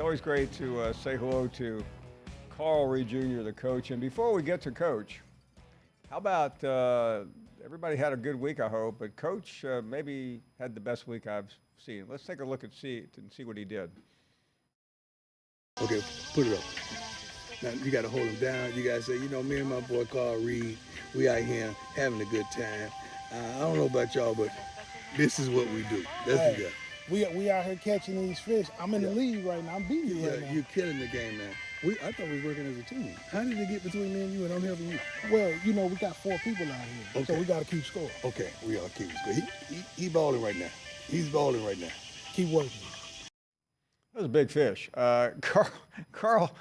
It's always great to say hello to Carl Reed Jr., the coach. And before we get to Coach, how about everybody had a good week, I hope, but Coach maybe had the best week I've seen. Let's take a look and see what he did. Okay, put it up. Now you got to hold him down. You got to say, me and my boy Carl Reed, we out here having a good time. I don't know about y'all, but this is what we do. That's what we got. We out here catching these fish. I'm in the lead right now. I'm beating you right now. You're killing the game, man. I thought we was working as a team. How did it get between me and you and I'm helping you? Well, we got 4 people out here, so we got to keep score. Okay, we are keeping score. He balling right now. He's balling right now. Keep working. That was a big fish. Carl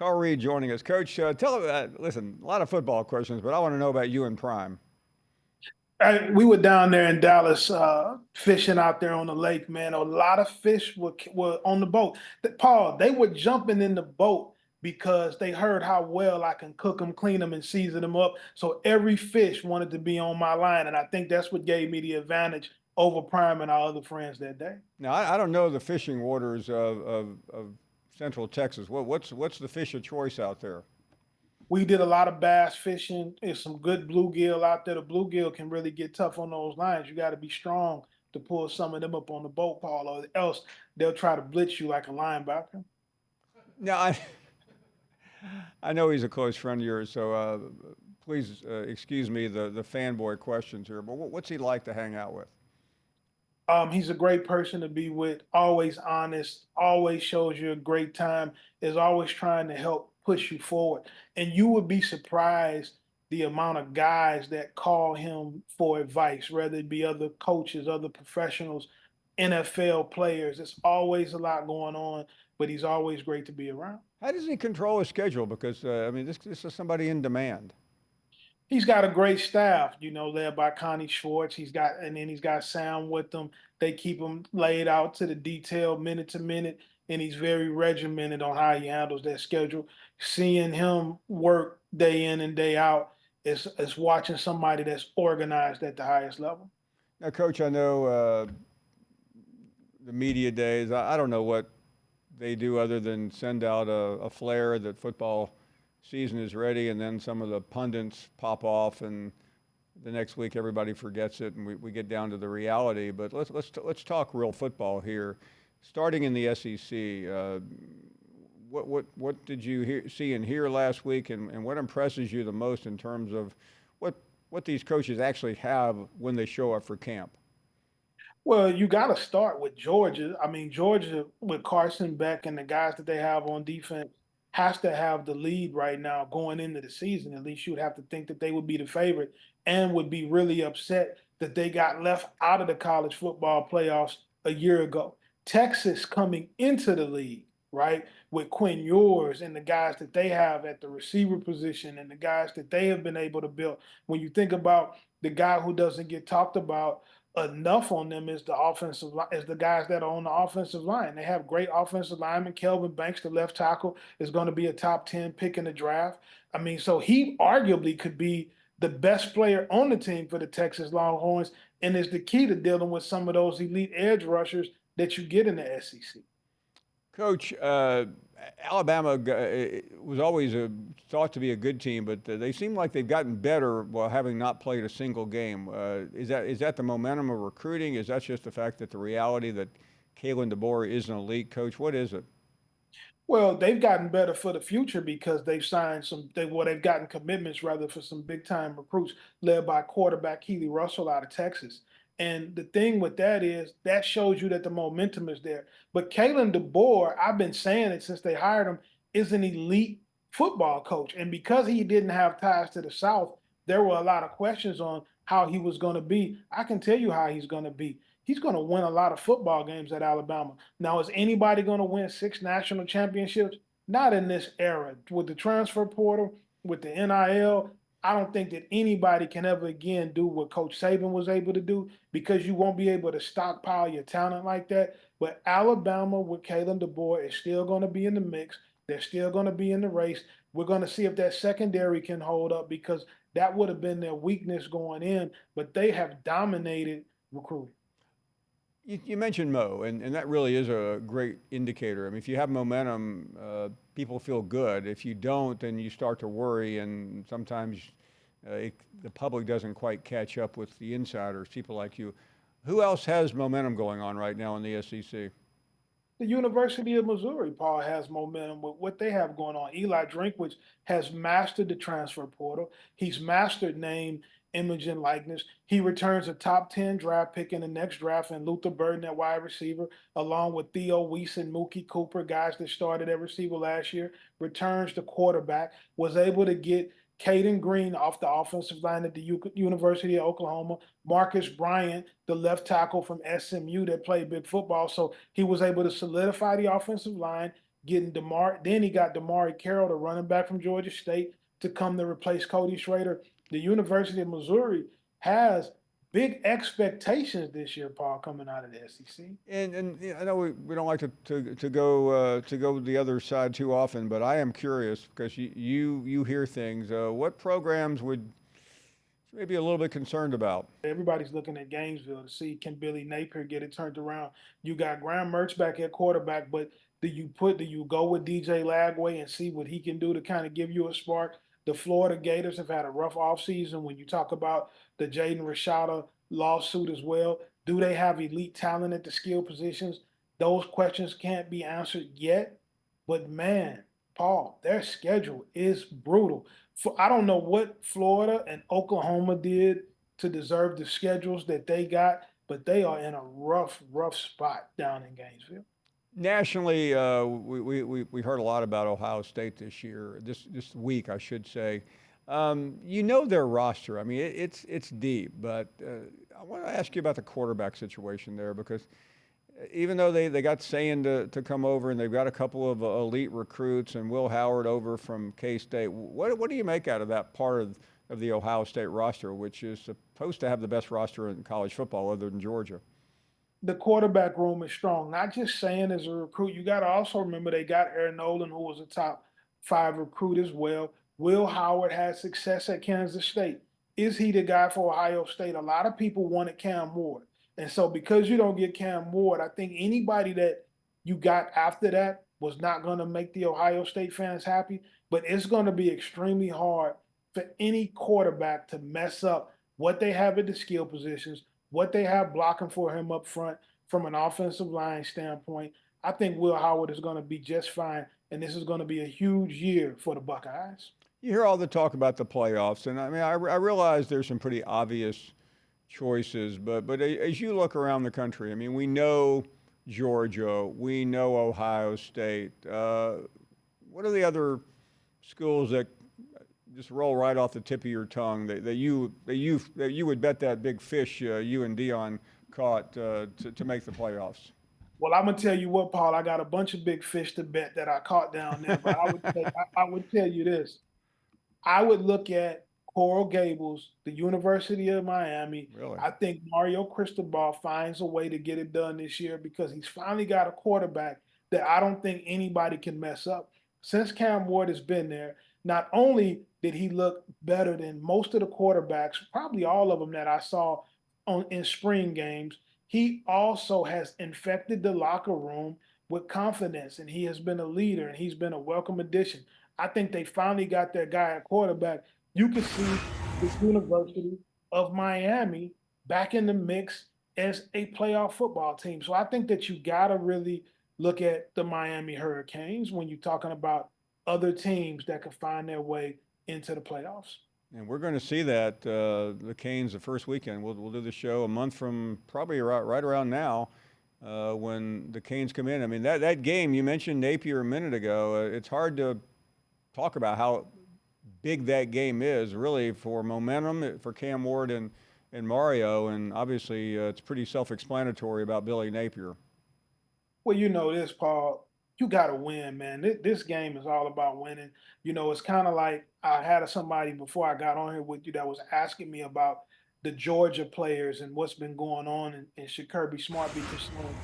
Reed joining us. Coach, listen, a lot of football questions, but I want to know about you in prime. We were down there in Dallas fishing out there on the lake, man. A lot of fish were on the boat. Paul, they were jumping in the boat because they heard how well I can cook them, clean them, and season them up. So every fish wanted to be on my line, and I think that's what gave me the advantage over Prime and our other friends that day. Now, I don't know the fishing waters of Central Texas. What's the fish of choice out there? We did a lot of bass fishing. There's some good bluegill out there. The bluegill can really get tough on those lines. You got to be strong to pull some of them up on the boat, Paul, or else they'll try to blitz you like a linebacker. Now, I know he's a close friend of yours, so please excuse me the fanboy questions here. But what's he like to hang out with? He's a great person to be with, always honest, always shows you a great time, is always trying to help push you forward. And you would be surprised the amount of guys that call him for advice, whether it be other coaches, other professionals, NFL players. It's always a lot going on, but he's always great to be around. How does he control his schedule? Because, this is somebody in demand. He's got a great staff, led by Connie Schwartz. And then he's got Sam with them. They keep him laid out to the detail, minute to minute, and he's very regimented on how he handles that schedule. Seeing him work day in and day out is watching somebody that's organized at the highest level. Now, Coach, I know the media days. I don't know what they do other than send out a flare that football season is ready, and then some of the pundits pop off, and the next week everybody forgets it, and we get down to the reality. But let's talk real football here. Starting in the SEC, what did you see and hear last week, and what impresses you the most in terms of what these coaches actually have when they show up for camp? Well, you got to start with Georgia. I mean, Georgia with Carson Beck and the guys that they have on defense has to have the lead right now going into the season. At least you would have to think that they would be the favorite and would be really upset that they got left out of the college football playoffs a year ago. Texas coming into the league, right, with Quinn Ewers and the guys that they have at the receiver position and the guys that they have been able to build. When you think about the guy who doesn't get talked about enough on them is the guys that are on the offensive line. They have great offensive linemen. Kelvin Banks, the left tackle, is going to be a top 10 pick in the draft. I mean, so he arguably could be the best player on the team for the Texas Longhorns, and is the key to dealing with some of those elite edge rushers that you get in the SEC. Coach, Alabama was always thought to be a good team, but they seem like they've gotten better while having not played a single game. Is that the momentum of recruiting? Is that just the fact that the reality that Kalen DeBoer is an elite coach? What is it? Well, they've gotten better for the future because they've signed they've gotten commitments rather for some big time recruits led by quarterback Keely Russell out of Texas. And the thing with that is that shows you that the momentum is there. But Kalen DeBoer, I've been saying it since they hired him, is an elite football coach. And because he didn't have ties to the South, there were a lot of questions on how he was going to be. I can tell you how he's going to be. He's going to win a lot of football games at Alabama. Now, is anybody going to win 6 national championships? Not in this era. With the transfer portal, with the NIL, I don't think that anybody can ever again do what Coach Saban was able to do because you won't be able to stockpile your talent like that. But Alabama with Kalen DeBoer is still going to be in the mix. They're still going to be in the race. We're going to see if that secondary can hold up because that would have been their weakness going in, but they have dominated recruiting. You mentioned Mo, and that really is a great indicator. I mean, if you have momentum, people feel good. If you don't, then you start to worry, and sometimes the public doesn't quite catch up with the insiders, people like you. Who else has momentum going on right now in the SEC? The University of Missouri, Paul, has momentum with what they have going on. Eli Drinkwitz has mastered the transfer portal. He's mastered name, image, and likeness. He returns a top 10 draft pick in the next draft and Luther Burden at wide receiver, along with Theo Weiss and Mookie Cooper, guys that started at receiver last year, returns the quarterback, was able to get Caden Green off the offensive line at the University of Oklahoma, Marcus Bryant, the left tackle from SMU that played big football. So he was able to solidify the offensive line, getting DeMar. Then he got Damari Carroll, the running back from Georgia State, to come to replace Cody Schrader. The University of Missouri has big expectations this year, Paul, coming out of the SEC. And I know we don't like to go the other side too often, but I am curious because you hear things. What programs would maybe a little bit concerned about? Everybody's looking at Gainesville to see can Billy Napier get it turned around. You got Graham Mertz back at quarterback, but do you go with DJ Lagway and see what he can do to kind of give you a spark? The Florida Gators have had a rough offseason when you talk about the Jaden Rashada lawsuit as well. Do they have elite talent at the skill positions? Those questions can't be answered yet. But man, Paul, their schedule is brutal. I don't know what Florida and Oklahoma did to deserve the schedules that they got, but they are in a rough, rough spot down in Gainesville. Nationally, we heard a lot about Ohio State this year, this week, I should say. You know their roster. I mean, it's deep, but I want to ask you about the quarterback situation there because even though they got Sayin to come over and they've got a couple of elite recruits and Will Howard over from K-State, what do you make out of that part of the Ohio State roster, which is supposed to have the best roster in college football other than Georgia? The quarterback room is strong. Not just saying as a recruit, you got to also remember they got Aaron Nolan, who was a top 5 recruit as well. Will Howard had success at Kansas State. Is he the guy for Ohio State? A lot of people wanted Cam Ward. And so because you don't get Cam Ward, I think anybody that you got after that was not going to make the Ohio State fans happy. But it's going to be extremely hard for any quarterback to mess up what they have at the skill positions, what they have blocking for him up front from an offensive line standpoint. I think Will Howard is going to be just fine, and this is going to be a huge year for the Buckeyes. You hear all the talk about the playoffs, and I mean, I realize there's some pretty obvious choices, but as you look around the country, I mean, we know Georgia, we know Ohio State. What are the other schools that just roll right off the tip of your tongue that you would bet that big fish you and Deion caught to make the playoffs? Well, I'm gonna tell you what, Paul. I got a bunch of big fish to bet that I caught down there, but I would tell you this. I would look at Coral Gables, the University of Miami. Really? I think Mario Cristobal finds a way to get it done this year because he's finally got a quarterback that I don't think anybody can mess up. Since Cam Ward has been there, not only did he look better than most of the quarterbacks, probably all of them that I saw in spring games, he also has infected the locker room with confidence, and he has been a leader, and he's been a welcome addition. I think they finally got their guy at quarterback. You can see the University of Miami back in the mix as a playoff football team. So I think that you got to really look at the Miami Hurricanes when you're talking about other teams that can find their way into the playoffs. And we're going to see that the Canes the first weekend. We'll do the show a month from probably right around now when the Canes come in. I mean, that game, you mentioned Napier a minute ago. It's hard to talk about how big that game is really for momentum for Cam Ward and Mario. And obviously it's pretty self-explanatory about Billy Napier. Well, you know this, Paul. You got to win, man. This game is all about winning. You know, it's kind of like I had somebody before I got on here with you that was asking me about the Georgia players and what's been going on in should Kirby Smart be concerned.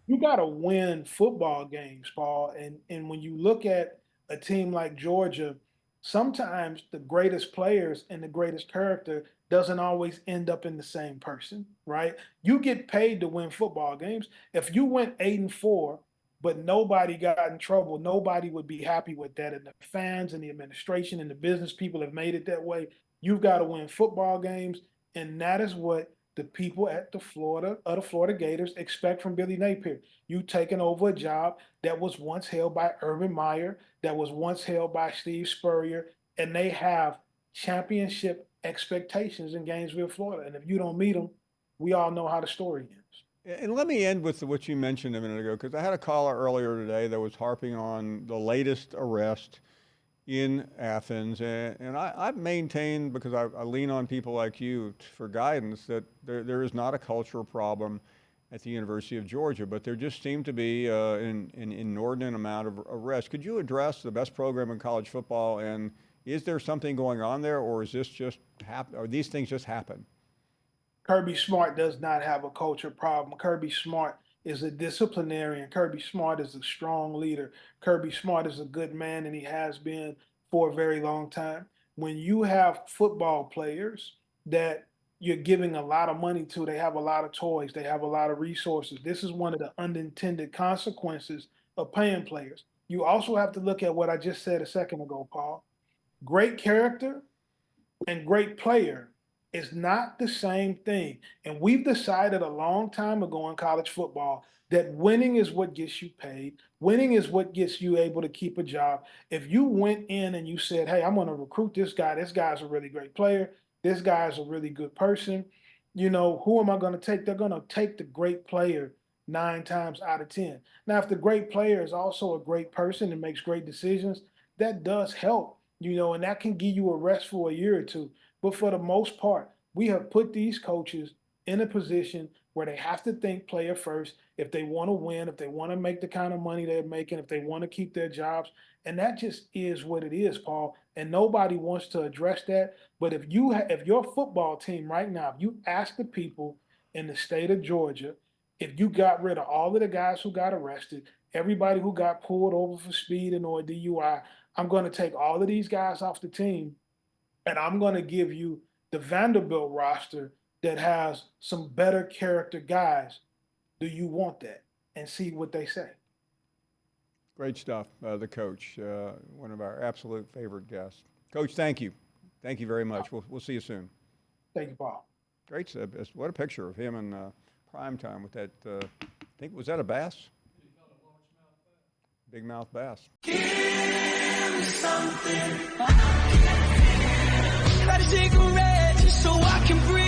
You got to win football games, Paul. And when you look at a team like Georgia, sometimes the greatest players and the greatest character doesn't always end up in the same person, right? You get paid to win football games. If you went 8-4, but nobody got in trouble, nobody would be happy with that. And the fans and the administration and the business people have made it that way. You've got to win football games. And that is what the people at the Florida Gators expect from Billy Napier. You taking over a job that was once held by Urban Meyer, that was once held by Steve Spurrier, and they have championship expectations in Gainesville, Florida. And if you don't meet them, we all know how the story ends. And let me end with what you mentioned a minute ago, because I had a caller earlier today that was harping on the latest arrest in Athens. And I've maintained, because I lean on people like you for guidance, that there is not a cultural problem at the University of Georgia, but there just seemed to be an inordinate amount of arrests. Could you address the best program in college football, and is there something going on there, or is this just or these things just happen? Kirby Smart does not have a culture problem. Kirby Smart is a disciplinarian. Kirby Smart is a strong leader. Kirby Smart is a good man, and he has been for a very long time. When you have football players that you're giving a lot of money to, they have a lot of toys, they have a lot of resources. This is one of the unintended consequences of paying players. You also have to look at what I just said a second ago, Paul. Great character and great player is not the same thing. And we've decided a long time ago in college football that winning is what gets you paid. Winning is what gets you able to keep a job. If you went in and you said, hey, I'm going to recruit this guy's a really great player, this guy's a really good person, you know, who am I going to take? They're going to take the great player 9 times out of 10. Now, if the great player is also a great person and makes great decisions, that does help, you know, and that can give you a rest for a year or two. But for the most part, we have put these coaches in a position where they have to think player first if they want to win, if they want to make the kind of money they're making, if they want to keep their jobs. And that just is what it is, Paul. And nobody wants to address that. But if your football team right now, if you ask the people in the state of Georgia, if you got rid of all of the guys who got arrested, everybody who got pulled over for speeding or DUI, I'm going to take all of these guys off the team, and I'm going to give you the Vanderbilt roster that has some better character guys. Do you want that? And see what they say. Great stuff, the coach, one of our absolute favorite guests. Coach, thank you. Thank you very much. We'll see you soon. Thank you, Paul. Great. What a picture of him in prime time with that, I think, was that a bass? Big mouth bass. Give me something. Light a cigarette just so I can breathe.